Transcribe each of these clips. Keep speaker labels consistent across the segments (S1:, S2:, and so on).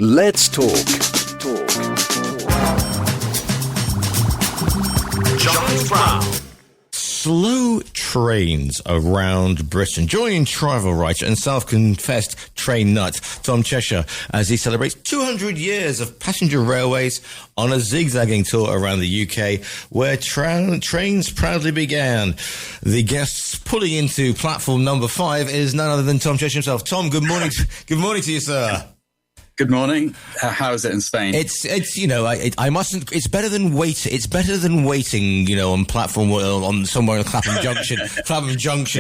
S1: Let's talk.
S2: John Brown.
S3: Slow trains around Britain. Join travel writer and self-confessed train nut Tom Chesshyre as he celebrates 200 years of passenger railways on a zigzagging tour around the UK where trains proudly began. The guest pulling into platform number 5 is none other than Tom Chesshyre himself. Tom, good morning. Good morning to you, sir.
S4: Good morning. How is it in Spain?
S3: It's you know, I mustn't. It's better than waiting, you know, on platform on somewhere in Clapham Junction,
S4: Yeah.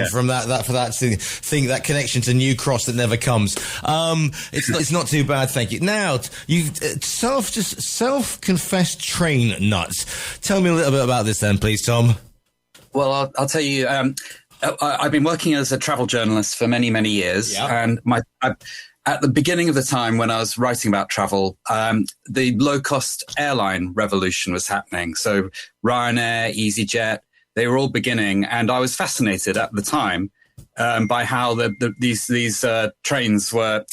S3: from that connection to New Cross that never comes. It's not too bad, thank you. Now you self-confessed train nuts. Tell me a little bit about this, then, please, Tom.
S4: Well, I'll tell you. I've been working as a travel journalist for many, many years, and at the beginning of the time when I was writing about travel, the low-cost airline revolution was happening. So Ryanair, EasyJet, they were all beginning. And I was fascinated at the time by how these planes were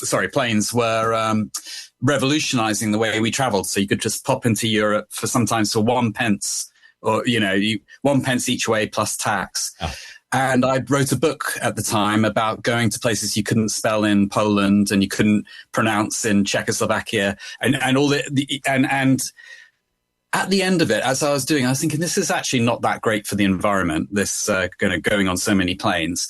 S4: revolutionizing the way we traveled. So you could just pop into Europe for sometimes for 1 pence, or, 1 pence each way plus tax. Oh. And I wrote a book at the time about going to places you couldn't spell in Poland and you couldn't pronounce in Czechoslovakia, and at the end of it, as I was doing, I was thinking, this is actually not that great for the environment, this going on so many planes.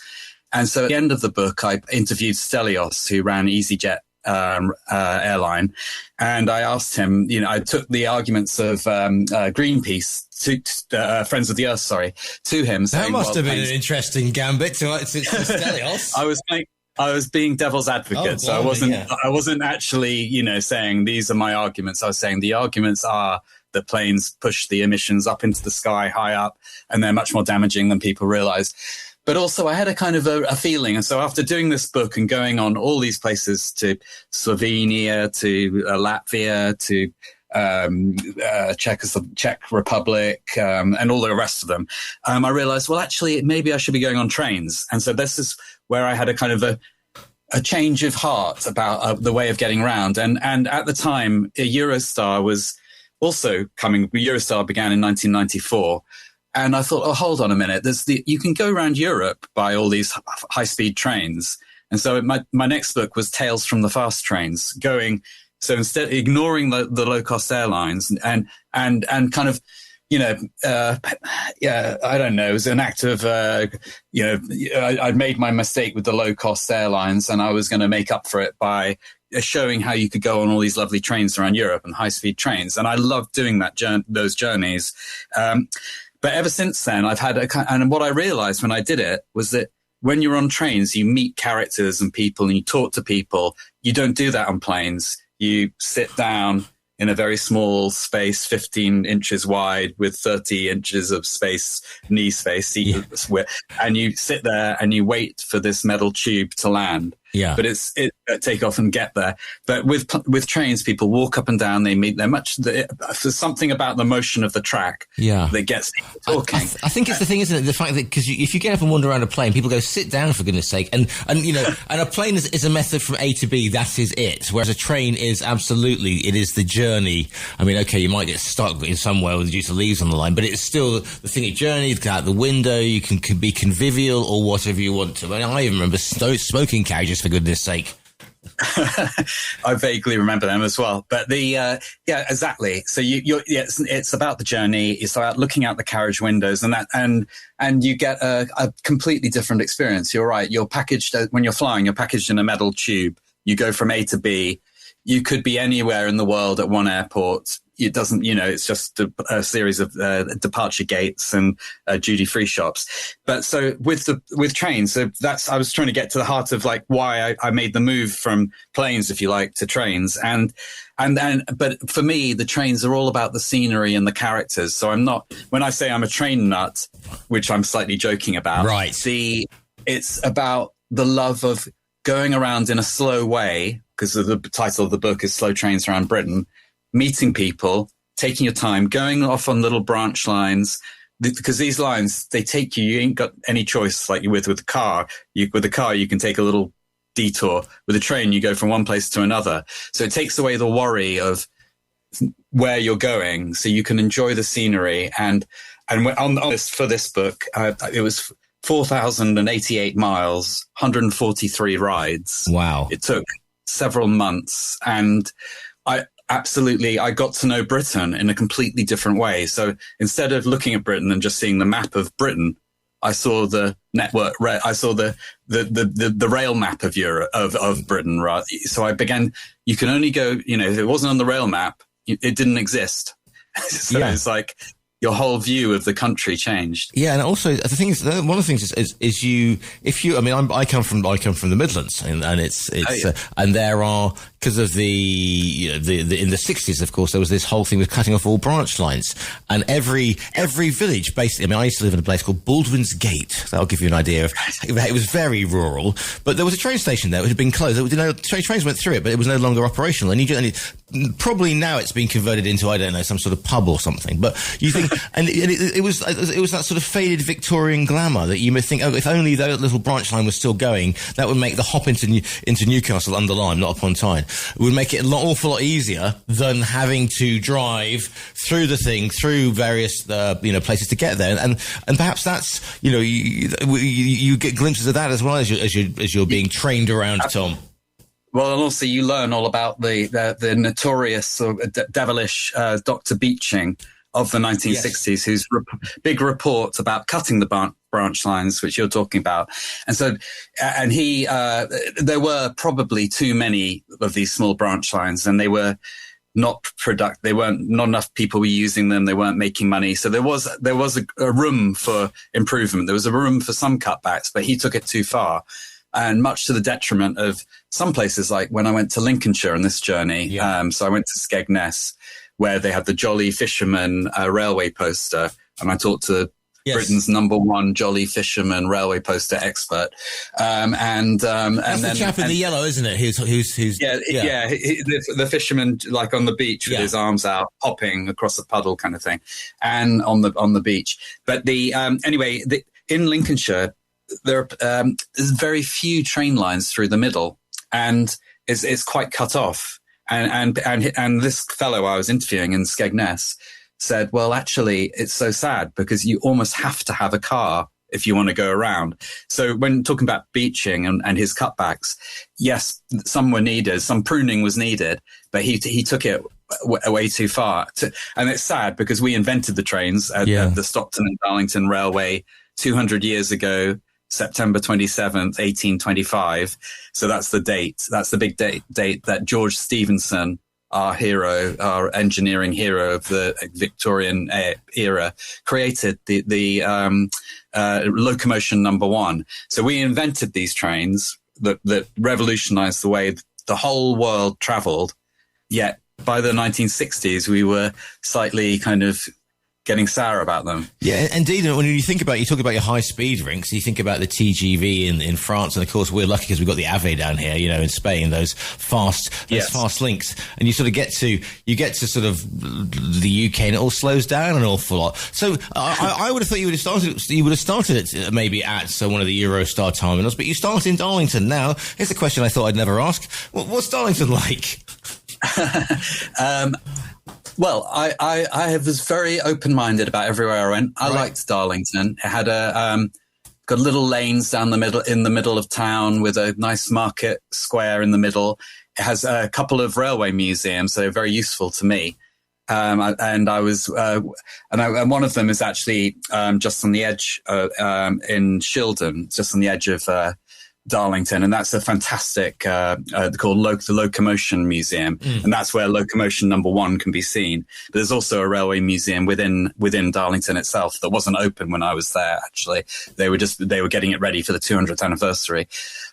S4: And so at the end of the book, I interviewed Stelios, who ran EasyJet airline, and I asked him, I took the arguments of Greenpeace, to Friends of the Earth, to him.
S3: That must have been an interesting gambit to Stelios.
S4: I was being devil's advocate, so I wasn't actually, saying these are my arguments. I was saying the arguments are that planes push the emissions up into the sky, high up, and they're much more damaging than people realize. But also I had a kind of a feeling. And so after doing this book and going on all these places, to Slovenia, to Latvia, to Czech Republic, and all the rest of them, I realized, well, actually, maybe I should be going on trains. And so this is where I had a kind of a change of heart about the way of getting around. And at the time, Eurostar was also coming. Eurostar began in 1994. And I thought, oh, hold on a minute. You can go around Europe by all these high-speed trains. And so my next book was Tales from the Fast Trains, so instead ignoring the low-cost airlines and kind of, I don't know, it was an act of, I'd made my mistake with the low-cost airlines, and I was going to make up for it by showing how you could go on all these lovely trains around Europe and high-speed trains. And I loved doing those journeys. But ever since then, I've had and what I realized when I did it was that when you're on trains, you meet characters and people and you talk to people. You don't do that on planes. You sit down in a very small space, 15 inches wide with 30 inches of space, knee space, and you sit there and you wait for this metal tube to land. Yeah. But it take off and get there. But with trains, people walk up and down. They meet. There's something about the motion of the track that gets people talking.
S3: I think it's the thing, isn't it? The fact that because if you get up and wander around a plane, people go, sit down, for goodness sake. And a plane is a method from A to B. That is it. Whereas a train is it is the journey. I mean, okay, you might get stuck in somewhere due to leaves on the line, but it's still the thing. You journey, you get out the window, you can be convivial or whatever you want to. I mean, I even remember smoking carriages, for goodness sake.
S4: I vaguely remember them as well, but exactly. So it's about the journey. It's about looking out the carriage windows, and you get a completely different experience. You're right. You're packaged when you're flying. You're packaged in a metal tube. You go from A to B. You could be anywhere in the world at one airport. It doesn't, it's just a series of departure gates and duty-free shops. But so with trains, so I was trying to get to the heart of like why I made the move from planes, if you like, to trains. But for me, the trains are all about the scenery and the characters. So when I say I'm a train nut, which I'm slightly joking about,
S3: right?
S4: It's about the love of going around in a slow way, because the title of the book is Slow Trains Around Britain. Meeting people, taking your time, going off on little branch lines, because these lines, they take you ain't got any choice like you with the car. With the car, you can take a little detour. With a train, you go from one place to another. So it takes away the worry of where you're going, so you can enjoy the scenery. And on this, for this book, it was 4,088 miles, 143 rides.
S3: Wow.
S4: It took several months, and I got to know Britain in a completely different way. So instead of looking at Britain and just seeing the map of Britain, I saw the network. I saw the rail map of Europe, of Britain. Right. So I began. You can only go. If it wasn't on the rail map, it didn't exist. So it's like your whole view of the country changed.
S3: Yeah, and also the thing is, one of the things is you. If you, I mean, I come from the Midlands, and it's and there are, because of the in the 60s, of course, there was this whole thing with cutting off all branch lines, and every village basically. I mean, I used to live in a place called Baldwin's Gate. That'll give you an idea of. It was very rural, but there was a train station there. It had been closed. Trains went through it, but it was no longer operational. And probably now it's been converted into, I don't know, some sort of pub or something. But you think, and it was that sort of faded Victorian glamour that you may think, oh, if only that little branch line was still going, that would make the hop into Newcastle under Lyme, not upon Tyne. It would make it an awful lot easier than having to drive through through various places to get there. And perhaps that's you get glimpses of that as well as you're being trained around, Tom.
S4: Well, and also you learn all about the notorious sort of devilish Dr. Beeching of the 1960s, whose big report about cutting the branch lines, which you're talking about. And so, and there were probably too many of these small branch lines, and they were not enough people were using them. They weren't making money. So there was a room for improvement. There was a room for some cutbacks, but he took it too far. And much to the detriment of some places, like when I went to Lincolnshire on this journey. So I went to Skegness, where they had the Jolly Fisherman railway poster. And I talked to Britain's #1 Jolly Fisherman railway poster expert. That's
S3: the chap in the yellow, isn't it?
S4: The fisherman, like on the beach with his arms out, hopping across a puddle kind of thing, and on the beach. But in Lincolnshire, there's very few train lines through the middle, and it's quite cut off. And this fellow I was interviewing in Skegness said, well, actually, it's so sad because you almost have to have a car if you want to go around. So when talking about Beeching and his cutbacks, yes, some were needed, some pruning was needed, but he took it way too far. And it's sad because we invented the trains at the Stockton and Darlington Railway 200 years ago, September 27th, 1825. So that's the date. That's the big date that George Stephenson, our hero, our engineering hero of the Victorian era, created the locomotion #1. So we invented these trains that revolutionized the way the whole world traveled. Yet by the 1960s, we were slightly kind of getting sour about them.
S3: Yeah, indeed. When you talk about your high-speed rinks, you think about the TGV in France, and of course we're lucky because we've got the AVE down here, in Spain, those fast links, and you sort of get to sort of the UK, and it all slows down an awful lot. So I would have thought you would have started it maybe at one of the Eurostar terminals, but you start in Darlington. Now, here's a question I thought I'd never ask: what's Darlington like?
S4: Well, I was very open-minded about everywhere I went. I liked Darlington. It had got little lanes down in the middle of town with a nice market square in the middle. It has a couple of railway museums, so very useful to me. And one of them is actually just on the edge in Shildon, just on the edge of Darlington, and that's a fantastic called the Locomotion Museum, and that's where locomotion #1 can be seen. But there's also a railway museum within Darlington itself that wasn't open when I was there. Actually, they were getting it ready for the 200th anniversary,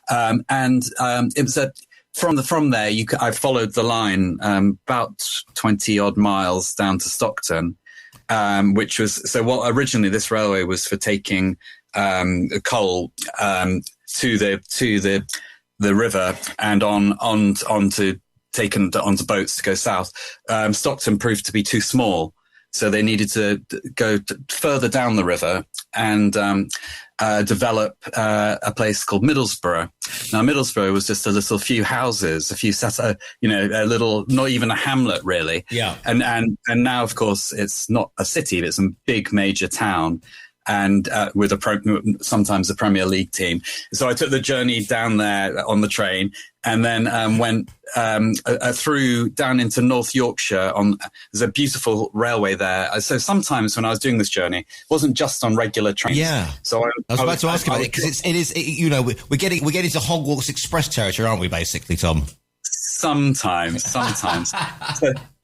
S4: it was from there. I followed the line about 20 odd miles down to Stockton, which was originally this railway was for taking coal to the river and onto boats to go south. Stockton proved to be too small, So they needed to go further down the river and develop a place called Middlesbrough. Now, Middlesbrough was just a little few houses, a little, not even a hamlet really.
S3: Yeah.
S4: And now, of course, it's not a city, but it's a big major town. And with sometimes a Premier League team. So I took the journey down there on the train, and then went through down into North Yorkshire. There's a beautiful railway there. So sometimes when I was doing this journey, it wasn't just on regular trains.
S3: Yeah.
S4: So I
S3: was about to ask about it, because we're getting into Hogwarts Express territory, aren't we? Basically, Tom.
S4: Sometimes.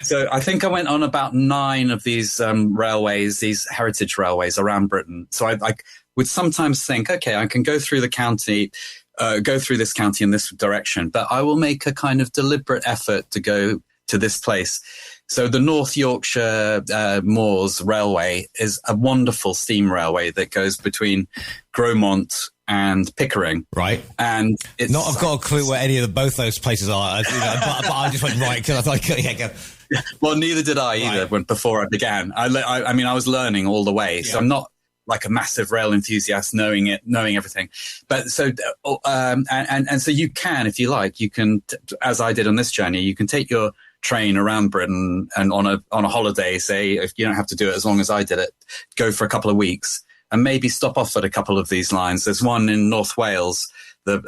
S4: So I think I went on about 9 of these railways, these heritage railways around Britain. So I would sometimes think, okay, I can go through the county, go through this county in this direction, but I will make a kind of deliberate effort to go to this place. So the North Yorkshire Moors Railway is a wonderful steam railway that goes between Gromont and Pickering.
S3: Right.
S4: And it's
S3: I've got a clue where any of both those places are, but I just went right because I thought, yeah, go.
S4: Well, neither did I either before I began. I mean, I was learning all the way, so I'm not like a massive rail enthusiast knowing everything. But so, and so you can, if you like, you can, as I did on this journey, you can take your train around Britain and on a holiday, say, if you don't have to do it as long as I did it, go for a couple of weeks and maybe stop off at a couple of these lines. There's one in North Wales, the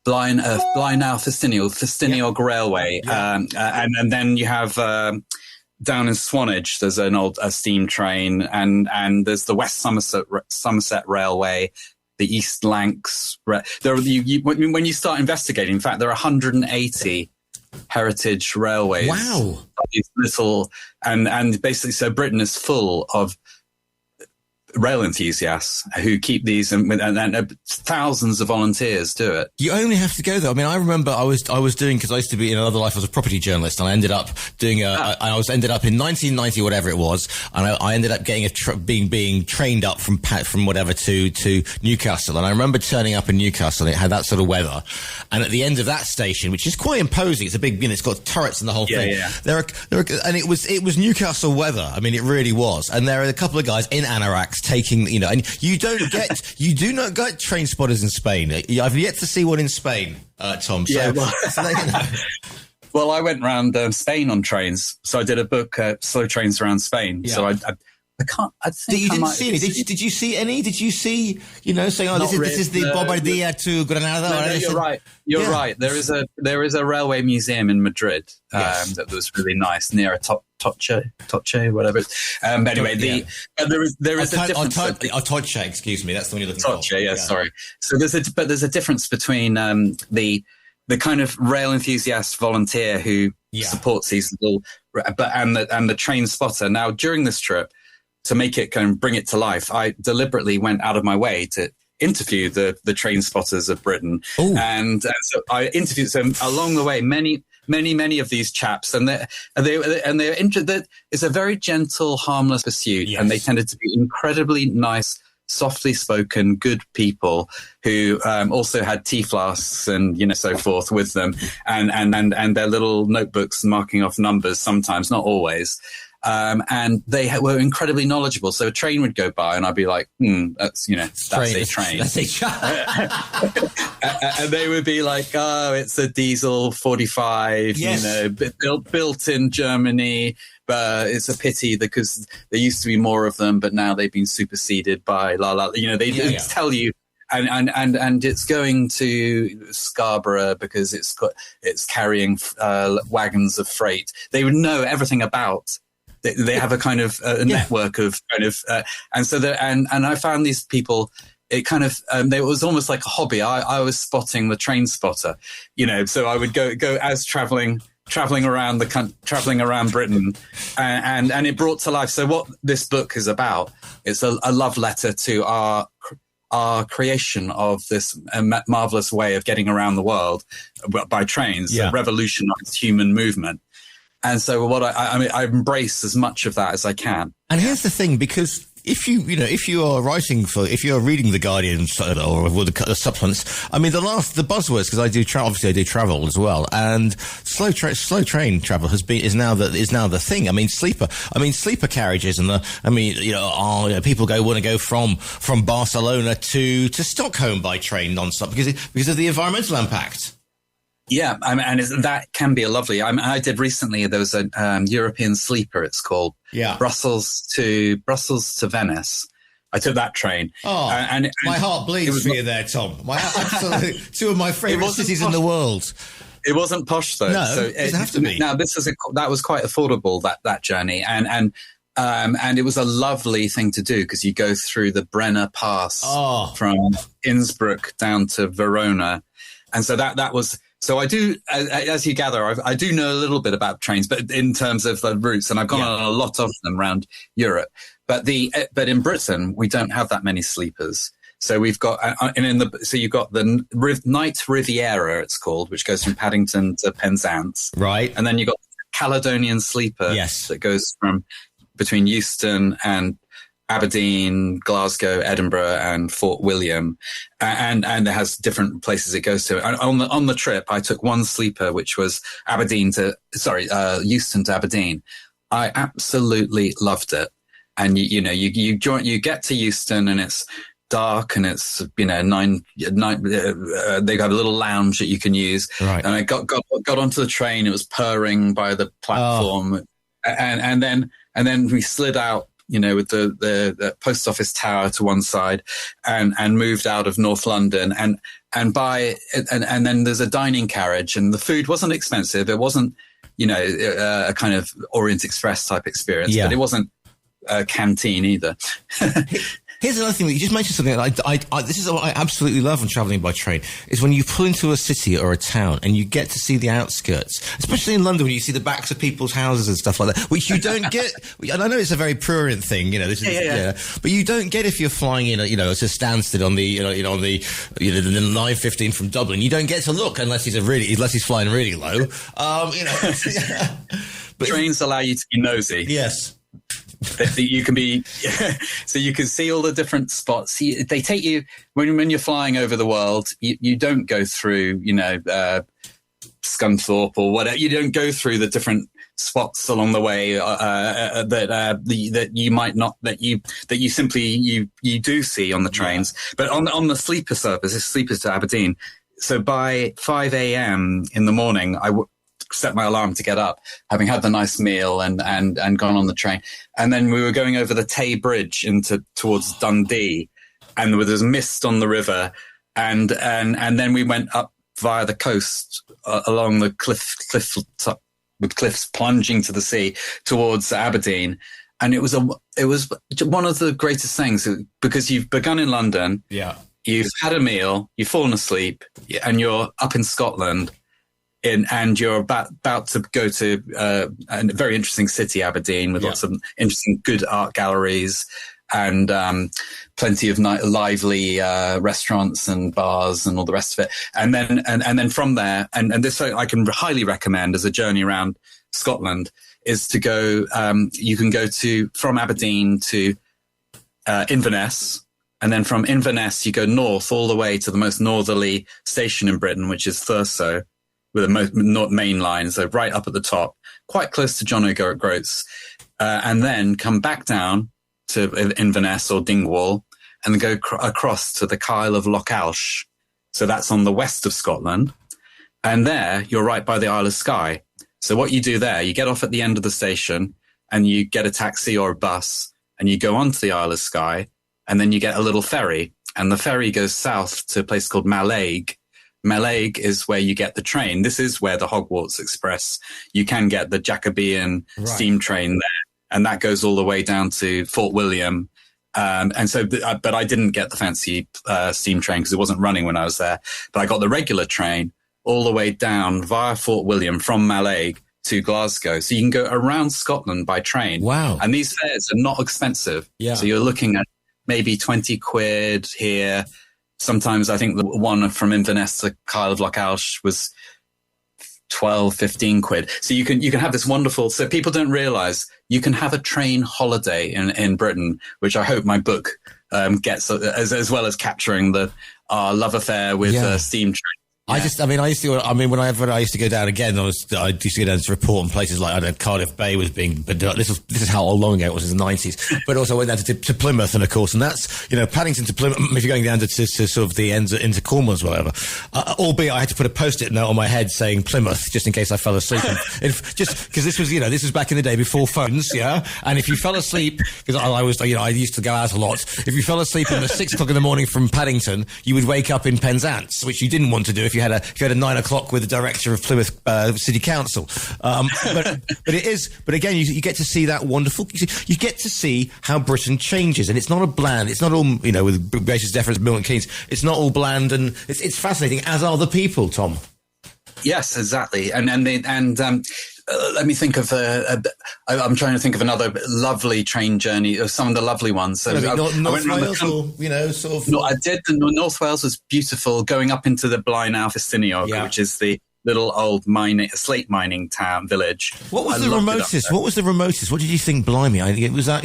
S4: Festiniog Railway. Yeah. And then you have down in Swanage, there's a steam train, and there's the West Somerset Railway, the East Lancs. When you start investigating, in fact, there are 180 heritage railways.
S3: Wow.
S4: These little, and basically, so Britain is full of rail enthusiasts who keep these, and thousands of volunteers do it.
S3: You only have to go there. I mean, I remember I was doing, because I used to be in another life, I was a property journalist, and I ended up doing ended up in 1990, whatever it was, and I ended up getting being trained up from whatever to Newcastle. And I remember turning up in Newcastle, and it had that sort of weather. And at the end of that station, which is quite imposing, it's a big, it's got turrets and the whole thing.
S4: Yeah.
S3: There are, and it was Newcastle weather. I mean, it really was. And there are a couple of guys in anoraks taking, and you do not get train spotters in Spain. I've yet to see one in Spain, Tom. So,
S4: well, I went around Spain on trains. So I did a book, Slow Trains Around Spain. Yeah. So I can't. I think
S3: you didn't see any. Did you see any? Did you see? Saying, this is the Bobadilla to Granada.
S4: No, you're right. You're right. There is a railway museum in Madrid that was really nice near a Toche, whatever. Anyway, there is a difference.
S3: Toche, excuse me. That's the one you're looking for.
S4: Toche, yeah, sorry. So there's a difference between the kind of rail enthusiast volunteer who supports these little, and the train spotter. Now, during this trip, to make it kind of bring it to life, I deliberately went out of my way to interview the train spotters of Britain. And so I interviewed them along the way, many of these chaps, and they're interested. It's a very gentle, harmless pursuit, and they tended to be incredibly nice, softly spoken, good people who also had tea flasks and so forth with them, and their little notebooks marking off numbers. Sometimes, not always. And they were incredibly knowledgeable. So a train would go by, and I'd be like, that's a train. That's a train. And they would be like, oh, it's a diesel 45, built in Germany. But it's a pity because there used to be more of them, but now they've been superseded by they tell you. And it's going to Scarborough because it's carrying wagons of freight. They would know everything about. They have a kind of a network of and so and I found these people. It kind of it was almost like a hobby. I was spotting the train spotter, So I would go as traveling around traveling around Britain, and it brought to life. So what this book is about, it's a love letter to our creation of this marvelous way of getting around the world by trains, a revolutionized human movement. And so what I embrace as much of that as I can.
S3: And here's the thing, because if you are if you're reading the Guardian or the supplements, I mean, the buzzwords, because I do travel as well, and slow train travel is now the thing. I mean, sleeper carriages, and people want to go from Barcelona to Stockholm by train non-stop because of the environmental impact.
S4: Yeah, and that can be a lovely. I did recently. There was a European sleeper. It's called. Yeah. Brussels to Venice. I took that train.
S3: Oh, and my heart bleeds for you there, Tom. Absolutely, two of my favourite cities in the world.
S4: It wasn't posh though.
S3: No, it doesn't have to be.
S4: Now that was quite affordable, that journey, and it was a lovely thing to do because you go through the Brenner Pass from Innsbruck down to Verona, and so that was. So I do, as you gather, I do know a little bit about trains, but in terms of the routes, and I've gone on a lot of them around Europe. But in Britain, we don't have that many sleepers. So we've got, so you've got the Night Riviera, it's called, which goes from Paddington to Penzance.
S3: Right.
S4: And then you've got the Caledonian Sleeper.
S3: Yes.
S4: That goes from between Euston and Aberdeen, Glasgow, Edinburgh, and Fort William, and it has different places it goes to. And on the trip, I took one sleeper, which was Euston to Aberdeen. I absolutely loved it. And you get to Euston, and it's dark, and it's nine. They've got a little lounge that you can use.
S3: Right.
S4: And I got onto the train. It was purring by the platform, and then we slid out. With the post office tower to one side, and moved out of North London, and then there's a dining carriage, and the food wasn't expensive. It wasn't, a kind of Orient Express type experience, but it wasn't a canteen either.
S3: Here's another thing that you just mentioned something that this is what I absolutely love when traveling by train is when you pull into a city or a town and you get to see the outskirts, especially in London when you see the backs of people's houses and stuff like that, which you don't get. And I know it's a very prurient thing, but you don't get if you're flying in, it's a Stansted on the 9:15 from Dublin. You don't get to look unless he's flying really low.
S4: But trains allow you to be nosy.
S3: Yes.
S4: That you can be, so you can see all the different spots. They take you when you're flying over the world. You don't go through, Scunthorpe or whatever. You don't go through the different spots along the way that you might not that you simply you do see on the trains. But on the sleeper service, it's sleepers to Aberdeen. So by 5 a.m. in the morning, I set my alarm to get up, having had the nice meal and gone on the train. And then we were going over the Tay Bridge towards Dundee, and there was mist on the river. And then we went up via the coast along the cliff top, with cliffs plunging to the sea towards Aberdeen. And it was one of the greatest things because you've begun in London.
S3: Yeah.
S4: You've had a meal, you've fallen asleep, and you're up in Scotland. And you're about to go to a very interesting city, Aberdeen, with lots of interesting, good art galleries and plenty of lively restaurants and bars and all the rest of it. And then from there, and this I can highly recommend as a journey around Scotland is to go. You can go from Aberdeen to Inverness. And then from Inverness, you go north all the way to the most northerly station in Britain, which is Thurso, with a main line, so right up at the top, quite close to John O'Groats, and then come back down to Inverness or Dingwall, and then go across to the Kyle of Lochalsh. So that's on the west of Scotland. And there, you're right by the Isle of Skye. So what you do there, you get off at the end of the station, and you get a taxi or a bus, and you go onto the Isle of Skye, and then you get a little ferry, and the ferry goes south to a place called Mallaig. Mallaig is where you get the train. This is where the Hogwarts Express, you can get the Jacobean steam train there. And that goes all the way down to Fort William. But I didn't get the fancy steam train because it wasn't running when I was there. But I got the regular train all the way down via Fort William from Mallaig to Glasgow. So you can go around Scotland by train.
S3: Wow.
S4: And these fares are not expensive.
S3: Yeah.
S4: So you're looking at maybe 20 quid here. Sometimes I think the one from Inverness to Kyle of Lochalsh was 12, 15 quid. So you can have this wonderful, so people don't realize you can have a train holiday in Britain, which I hope my book gets, as well as capturing our love affair with steam trains.
S3: Yeah. When I used to go down again, I used to go down to report on places like, I don't know, Cardiff Bay was being, but this is how long ago it was, in the 90s. But also I went down to Plymouth, and of course, and that's, Paddington to Plymouth, if you're going down to sort of the ends into Cornwall or whatever. Albeit I had to put a post-it note on my head saying Plymouth, just in case I fell asleep. Just because this was back in the day before phones, yeah? And if you fell asleep, because I used to go out a lot, if you fell asleep at 6 o'clock in the morning from Paddington, you would wake up in Penzance, which you didn't want to do if you had a 9 o'clock with the director of Plymouth City Council. But again, you get to see that wonderful, you get to see how Britain changes, and it's not all, with gracious deference to Milton Keynes, it's not all bland, and it's fascinating, as are the people, Tom.
S4: Yes, exactly. And let me think of I'm trying to think of another lovely train journey, or some of the lovely ones. So
S3: North Wales, sort of.
S4: No, I did. North Wales was beautiful, going up into the Blaenau Festiniog, which is the little old slate mining town village.
S3: What was the remotest? What did you think? Blimey, I think it was that.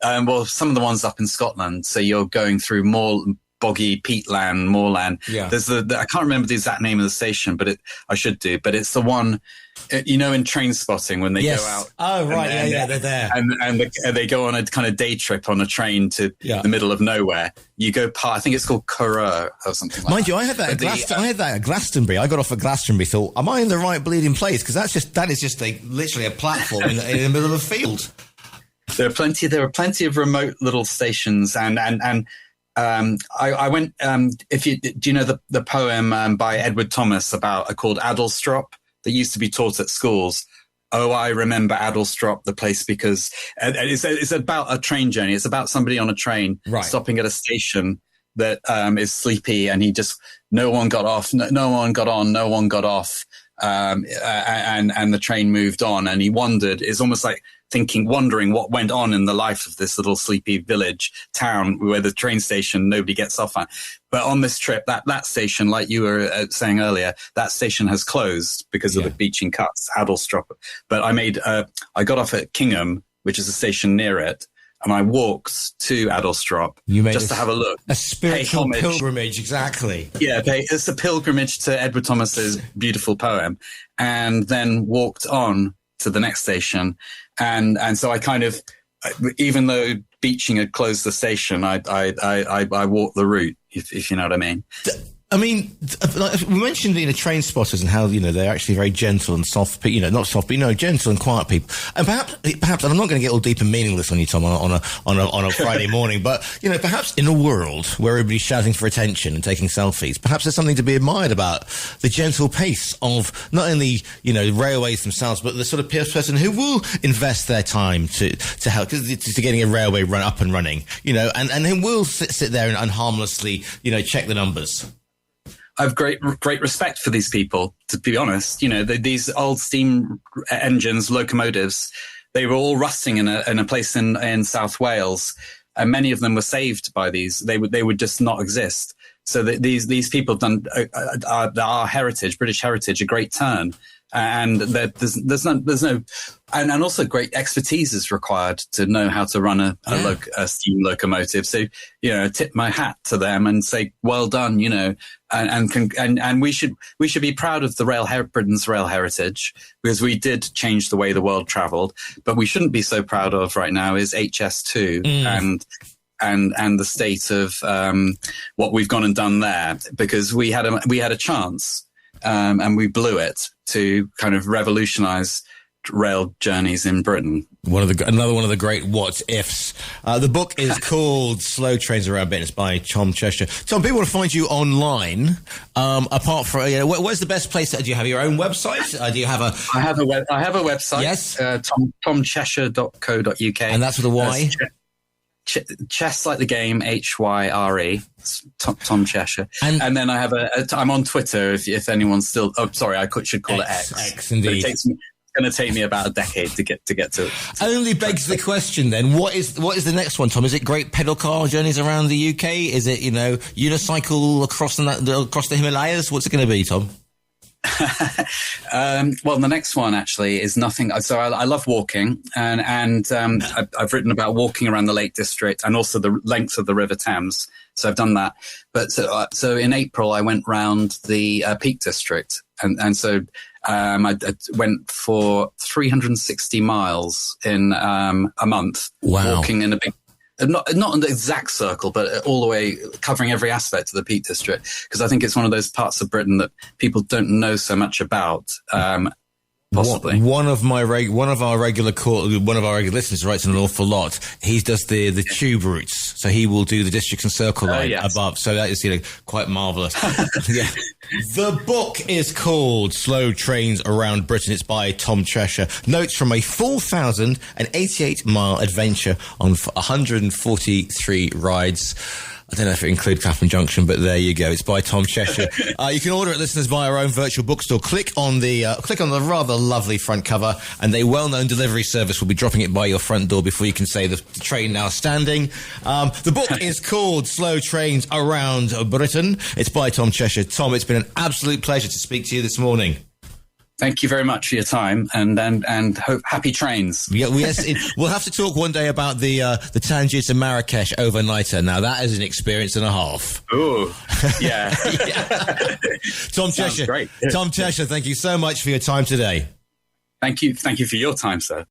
S4: Well, some of the ones up in Scotland. So you're going through more boggy peatland, moorland. Yeah. There's I can't remember the exact name of the station, but I should do. But it's the one, in Train Spotting, when they go out.
S3: Oh, right. They're there.
S4: And they go on a kind of day trip on a train to the middle of nowhere. You go past, I think it's called Chesshyre or something like that.
S3: Mind you, I had that at Glastonbury. I got off at Glastonbury, thought, am I in the right bleeding place? Because that is just literally a platform in the middle of a field.
S4: There were plenty of remote little stations, and I went. Do you know the poem by Edward Thomas called Addlestrop, that used to be taught at schools? Oh, I remember Addlestrop, the place, because it's about a train journey. It's about somebody on a train stopping at a station that is sleepy, and no one got off, no one got on, no one got off, and the train moved on, and he wondered. It's almost like wondering what went on in the life of this little sleepy village town where the train station nobody gets off at. But on this trip, that station, like you were saying earlier, that station has closed because of the beaching cuts, Addlestrop. But I got off at Kingham, which is a station near it, and I walked to Addlestrop just to have a look.
S3: A spiritual pilgrimage, exactly.
S4: Yeah, it's a pilgrimage to Edward Thomas's beautiful poem, and then walked on to the next station. And so I kind of, even though beaching had closed the station, I walked the route, if you know what I mean.
S3: I mean, we mentioned, train spotters and how, they're actually very gentle and soft, not soft, but, gentle and quiet people. And perhaps, and I'm not going to get all deep and meaningless on you, Tom, on a Friday morning, but, perhaps in a world where everybody's shouting for attention and taking selfies, perhaps there's something to be admired about the gentle pace of not only, railways themselves, but the sort of person who will invest their time to help, to getting a railway up and running, and who will sit there and harmlessly, check the numbers.
S4: I have great respect for these people, to be honest. These old steam engines, locomotives, they were all rusting in a place in South Wales, and many of them were saved by these. They would just not exist. So these people have done our heritage, British heritage, a great turn. And there's no, and also great expertise is required to know how to run a steam locomotive. So, tip my hat to them and say, well done, and we should be proud of Britain's rail heritage, because we did change the way the world traveled. But we shouldn't be so proud of right now is HS2 and the state of what we've gone and done there, because we had a chance. And we blew it to kind of revolutionize rail journeys in Britain.
S3: Another one of the great what ifs. The book is called Slow Trains Around Britain. It's by Tom Chesshyre. Tom, people want to find you online. Apart from, where's the best place? Do you have your own website? Do you have a? I have a
S4: website.
S3: Yes.
S4: tomcheshire.co.uk.
S3: And that's with a Y.
S4: Chess like the game, Hyre. Tom Chesshyre. And then I have I'm on Twitter if anyone's still. Oh, sorry, I should call it X.
S3: X indeed.
S4: It's going to take me about a decade to get to it.
S3: Only begs the question then: what is the next one, Tom? Is it great pedal car journeys around the UK? Is it unicycle across the Himalayas? What's it going to be, Tom?
S4: Well, the next one actually is nothing. So I love walking, and I've written about walking around the Lake District and also the length of the River Thames. So I've done that. But so in April, I went round the Peak District, and so I went for 360 miles in a month.
S3: Wow.
S4: Walking in a big. Not in the exact circle, but all the way covering every aspect of the Peak District, because I think it's one of those parts of Britain that people don't know so much about. Possibly
S3: one of our regular listeners writes an awful lot. He does the tube routes, so he will do the District and Circle line above. So that is quite marvelous. Yeah. The book is called Slow Trains Around Britain. It's by Tom Cheshire. Notes from a 4,088-mile adventure on 143 rides. I don't know if it includes Clapham Junction, but there you go. It's by Tom Cheshire. You can order it, listeners, via our own virtual bookstore. Click on the rather lovely front cover, and a well-known delivery service will be dropping it by your front door before you can say the train now standing. The book is called Slow Trains Around Britain. It's by Tom Cheshire. Tom, it's been an absolute pleasure to speak to you this morning.
S4: Thank you very much for your time, and hope happy trains.
S3: Yeah, yes, we'll have to talk one day about the Tangier to Marrakesh overnighter. Now that is an experience and a half.
S4: Ooh, yeah.
S3: Tom Cheshire,
S4: great.
S3: Tom Cheshire, thank you so much for your time today.
S4: Thank you for your time, sir.